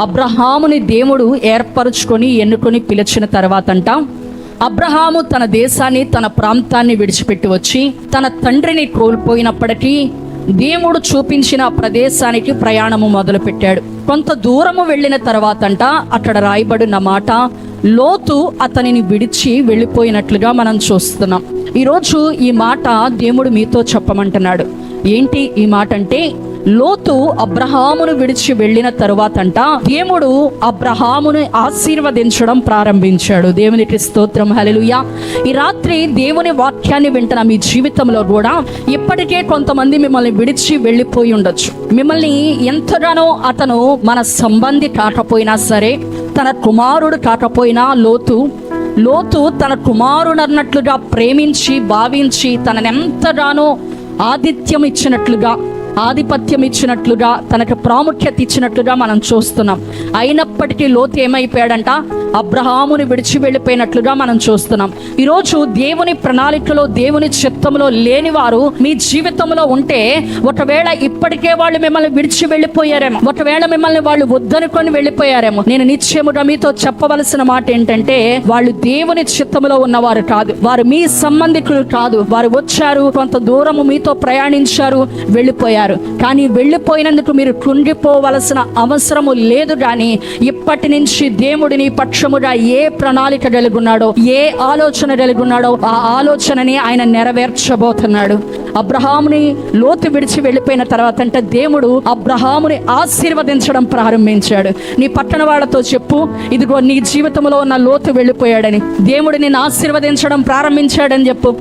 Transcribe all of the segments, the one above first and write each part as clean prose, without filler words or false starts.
అబ్రహాముని దేవుడు ఏర్పరచుకొని ఎన్నుకొని పిలిచిన తర్వాతంట అబ్రహాము తన దేశాన్ని తన ప్రాంతాన్ని విడిచిపెట్టి వచ్చి తన తండ్రిని కోల్పోయినప్పటికీ దేవుడు చూపించిన ప్రదేశానికి ప్రయాణము మొదలుపెట్టాడు. కొంత దూరము వెళ్ళిన తర్వాతంట అక్కడ రాయబడిన మాట, లోతు అతనిని విడిచి వెళ్ళిపోయినట్లుగా మనం చూస్తున్నాం. ఈరోజు ఈ మాట దేవుడు మీతో చెప్పమంటున్నాడు. ఏంటి ఈ మాట అంటే, లోతు అబ్రహామును విడిచి వెళ్ళిన తరువాతంట దేవుడు అబ్రహామును ఆశీర్వదించడం ప్రారంభించాడు. దేవునికి స్తోత్రం, హల్లెలూయా. ఈ రాత్రి దేవుని వాక్యాన్ని వింటున్న మీ జీవితంలో కూడా ఇప్పటికే కొంతమంది మిమ్మల్ని విడిచి వెళ్ళిపోయి ఉండొచ్చు. మిమ్మల్ని ఎంతగానో అతను మన సంబంధి కాకపోయినా సరే, తన కుమారుడు కాకపోయినా లోతు తన కుమారుడు అన్నట్లుగా ప్రేమించి భావించి తననెంతగానో ఆధిపత్యం ఇచ్చినట్లుగా తనకు ప్రాముఖ్యత ఇచ్చినట్లుగా మనం చూస్తున్నాం. అయినప్పటికీ లోతు ఏమైపోయాడంట, అబ్రహాముని విడిచి వెళ్ళిపోయినట్లుగా మనం చూస్తున్నాం. ఈరోజు దేవుని ప్రణాళికలో దేవుని చిత్తంలో లేని వారు మీ జీవితంలో ఉంటే, ఒకవేళ ఇప్పటికే వాళ్ళు మిమ్మల్ని విడిచి వెళ్ళిపోయారేమో, ఒకవేళ మిమ్మల్ని వాళ్ళు వద్దనుకొని వెళ్ళిపోయారేమో, నేను నిశ్చయముగా మీతో చెప్పవలసిన మాట ఏంటంటే, వాళ్ళు దేవుని చిత్తంలో ఉన్నవారు కాదు, వారు మీ సంబంధికులు కాదు. వారు వచ్చారు, కొంత దూరము మీతో ప్రయాణించారు, వెళ్ళిపోయారు. కానీ వెళ్ళిపోయినందుకు మీరు కృంగిపోవలసిన అవసరము లేదు. కానీ ఇప్పటి నుంచి దేవుడిని పక్షముగా ఏ ప్రణాళిక కలిగున్నాడో, ఏ ఆలోచన కలిగున్నాడో ఆ ఆలోచనని ఆయన నెరవేర్చబోతున్నాడు. అబ్రహాముని లోతు విడిచి వెళ్ళిపోయిన తర్వాత అంటే దేవుడు అబ్రహాముని ఆశీర్వదించడం ప్రారంభించాడు. నీ పట్టణ వాళ్ళతో చెప్పు, ఇదిగో నీ జీవితంలో ఉన్న లోతు వెళ్ళిపోయాడని, దేవుడు నిన్ను ఆశీర్వదించడం ప్రారంభించాడని చెప్పు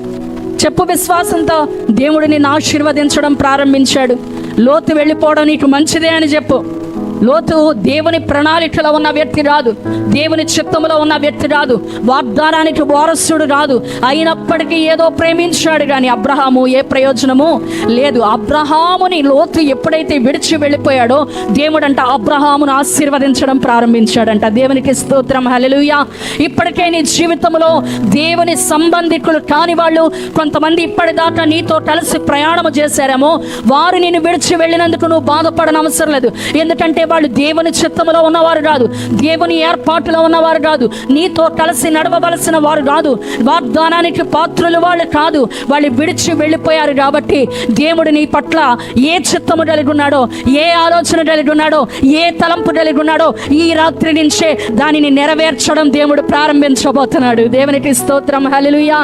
విశ్వాసంతో. దేవుడు నిన్ను ఆశీర్వదించడం ప్రారంభించాడు. లోతు వెళ్ళిపోవడం నీకు మంచిదే అని చెప్పు. లోతు దేవుని ప్రణాళికలో ఉన్న వ్యక్తి రాదు, దేవుని చిత్తంలో ఉన్న వ్యక్తి రాదు, వాగ్దానానికి వారసుడు రాదు. అయినప్పటికీ ఏదో ప్రేమించాడు, కానీ అబ్రహాము ఏ ప్రయోజనము లేదు. అబ్రహాముని లోతు ఎప్పుడైతే విడిచి వెళ్ళిపోయాడో దేవుడు అంట అబ్రహామును ఆశీర్వదించడం ప్రారంభించాడంట. దేవునికి స్తోత్రం, హల్లెలూయా. ఇప్పటికే నీ జీవితంలో దేవుని సంబంధికులు కాని వాళ్ళు కొంతమంది ఇప్పటిదాకా నీతో కలిసి ప్రయాణం చేశారేమో, వారు నిన్ను విడిచి వెళ్ళినందుకు నువ్వు బాధపడని అవసరం లేదు. ఎందుకంటే వాళ్ళు దేవుని చిత్తములో ఉన్నవారు కాదు, దేవుని ఏర్పాటులో ఉన్నవారు కాదు, నీతో కలిసి నడవవలసిన వారు కాదు, వాగ్దానానికి పాత్రులు వాళ్ళు కాదు. వాళ్ళు విడిచి వెళ్ళిపోయారు. కాబట్టి దేవుడు నీ పట్ల ఏ చిత్తము కలిగి ఉన్నాడో, ఏ ఆలోచన కలిగి ఉన్నాడో, ఏ తలంపు కలిగి ఉన్నాడో, ఈ రాత్రి నుంచే దానిని నెరవేర్చడం దేవుడు ప్రారంభించబోతున్నాడు. దేవునికి స్తోత్రం, హల్లెలూయా.